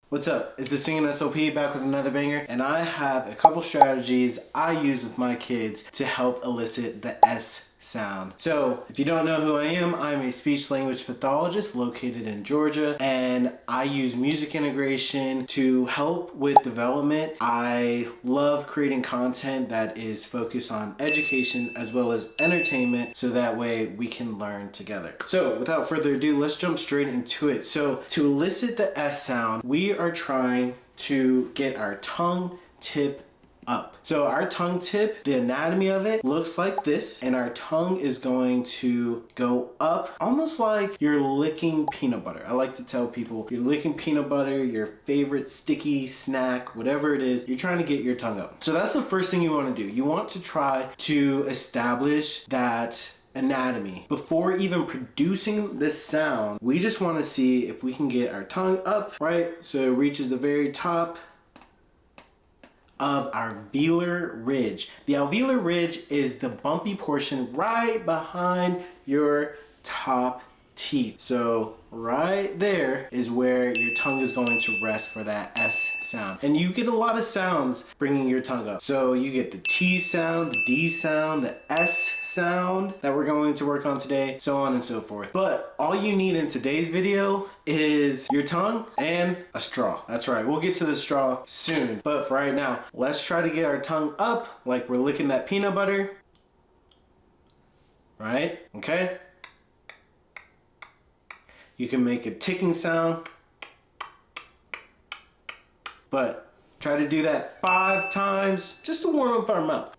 What's up? It's the Singing SOP back with another banger, and I have a couple strategies I use with my kids to help elicit the S sound. So if you don't know who I am, I'm a speech language pathologist located in Georgia, and I use music integration to help with development. I love creating content that is focused on education as well as entertainment, so that way we can learn together. So without further ado, let's jump straight into it. So to elicit the S sound, we are trying to get our tongue tip up. So our tongue tip, the anatomy of it looks like this, and our tongue is going to go up almost like you're licking peanut butter. I like to tell people you're licking peanut butter, your favorite sticky snack, whatever it is, you're trying to get your tongue up. So that's the first thing you want to do. You want to try to establish that anatomy. Before even producing this sound, we just want to see if we can get our tongue up, right? So it reaches the very top of our velar ridge. The alveolar ridge is the bumpy portion right behind your top teeth. So right there is where your tongue is going to rest for that S sound. And you get a lot of sounds bringing your tongue up. So you get the T sound, the D sound, the S sound that we're going to work on today, so on and so forth. But all you need in today's video is your tongue and a straw. That's right, we'll get to the straw soon. But for right now, let's try to get our tongue up like we're licking that peanut butter. Right? Okay? You can make a ticking sound, but try to do that 5 times just to warm up our mouth.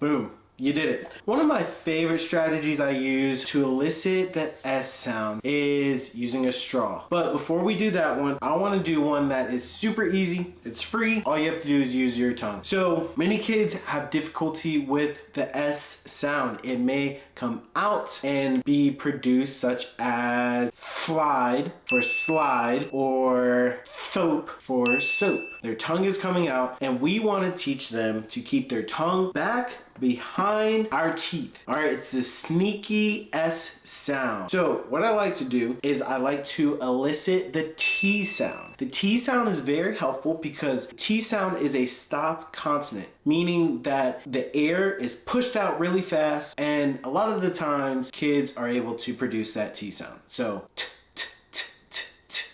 Boom, you did it. One of my favorite strategies I use to elicit that S sound is using a straw. But before we do that one, I want to do one that is super easy. It's free. All you have to do is use your tongue. So many kids have difficulty with the S sound. It may come out and be produced such as slide for slide or thope for soap. Their tongue is coming out, and we want to teach them to keep their tongue back behind our teeth. All right, it's this sneaky S sound. So what I like to do is I like to elicit the T sound. The T sound is very helpful because T sound is a stop consonant, meaning that the air is pushed out really fast, and a lot of the times kids are able to produce that T sound. So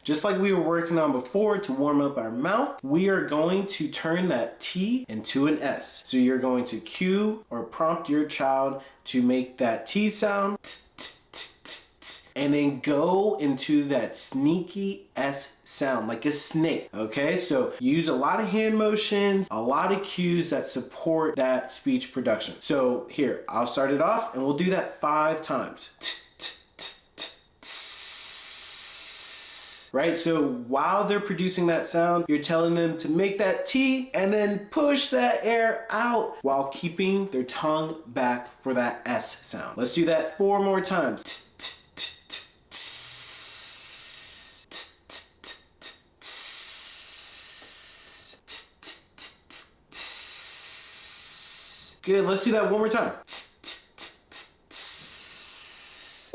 just like we were working on before to warm up our mouth, we are going to turn that T into an S. So you're going to cue or prompt your child to make that T sound, and then go into that sneaky S sound like a snake. Okay, so use a lot of hand motions, a lot of cues that support that speech production. So here, I'll start it off and we'll do that 5 times. Right, so while they're producing that sound, you're telling them to make that T and then push that air out while keeping their tongue back for that S sound. Let's do that 4 more times. Good, let's do that 1 more time.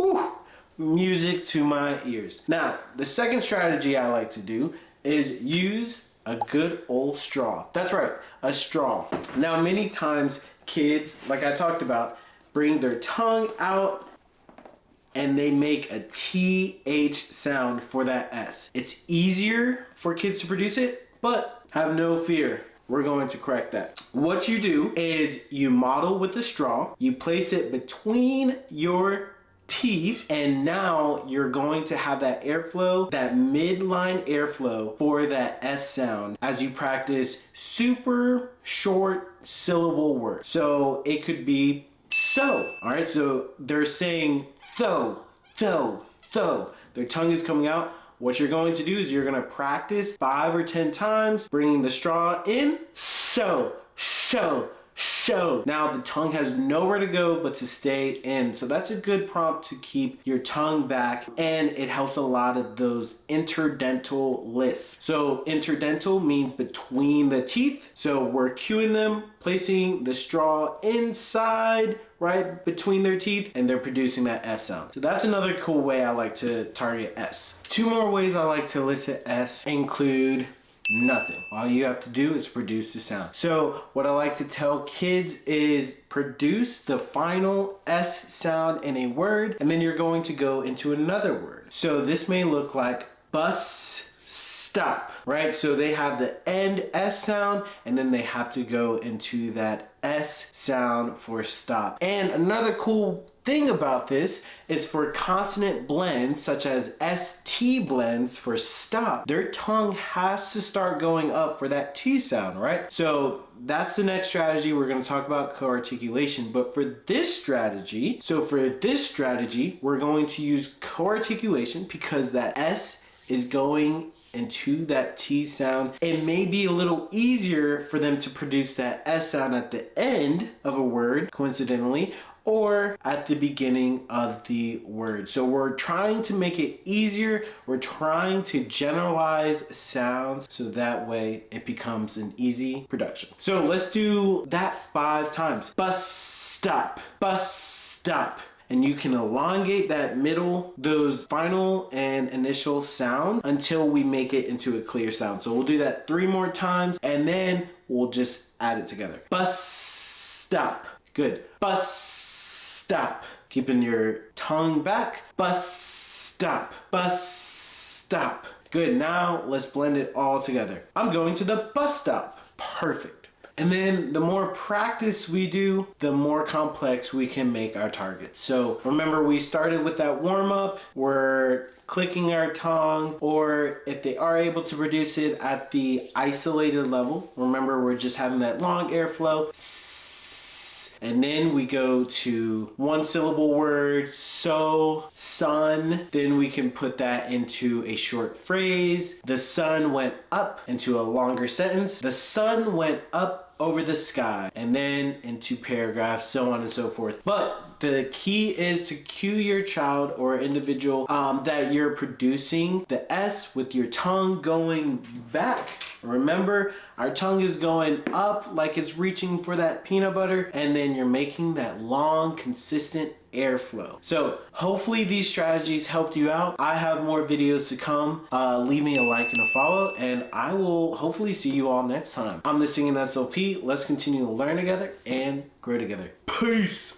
Ooh. Music to my ears. Now, the second strategy I like to do is use a good old straw. That's right, a straw. Now, many times kids, like I talked about, bring their tongue out and they make a TH sound for that S. It's easier for kids to produce it, but have no fear. We're going to correct that. What you do is you model with the straw, you place it between your teeth, and now you're going to have that airflow, that midline airflow for that S sound as you practice super short syllable words. So it could be so. All right, so they're saying tho. Their tongue is coming out. What you're going to do is you're going to practice 5 or 10 times, bringing the straw in. So. show. Now the tongue has nowhere to go but to stay in. So that's a good prompt to keep your tongue back, and it helps a lot of those interdental lisps. So interdental means between the teeth. So we're cueing them, placing the straw inside, right between their teeth, and they're producing that S sound. So that's another cool way I like to target S. Two more ways I like to elicit S include nothing. All you have to do is produce the sound. So what I like to tell kids is produce the final S sound in a word, and then you're going to go into another word. So this may look like bus stop, right? So they have the end S sound, and then they have to go into that S sound for stop. And another cool thing about this is for consonant blends, such as ST blends for stop, their tongue has to start going up for that T sound, right? So that's the next strategy. We're going to talk about co-articulation, but for this strategy, we're going to use co-articulation because that S is going into that T sound. It may be a little easier for them to produce that S sound at the end of a word, coincidentally, or at the beginning of the word. So we're trying to make it easier. We're trying to generalize sounds so that way it becomes an easy production. So let's do that 5 times. Bus stop, bus stop. And you can elongate that middle, those final and initial sound until we make it into a clear sound. So we'll do that 3 more times, and then we'll just add it together. Bus stop. Good. Bus stop. Keeping your tongue back. Bus stop. Bus stop. Good. Now let's blend it all together. I'm going to the bus stop. Perfect. And then the more practice we do, the more complex we can make our targets. So remember, we started with that warm up. We're clicking our tongue, or if they are able to produce it at the isolated level, remember we're just having that long airflow. And then we go to 1 syllable words, so, sun. Then we can put that into a short phrase. The sun went up into a longer sentence. The sun went up over the sky, and then into paragraphs, so on and so forth. But the key is to cue your child or individual that you're producing the S with your tongue going back. Remember, our tongue is going up like it's reaching for that peanut butter, and then you're making that long, consistent airflow. So hopefully these strategies helped you out. I have more videos to come. Leave me a like and a follow, and I will hopefully see you all next time. I'm the Singing SLP. Let's continue to learn together and grow together. Peace.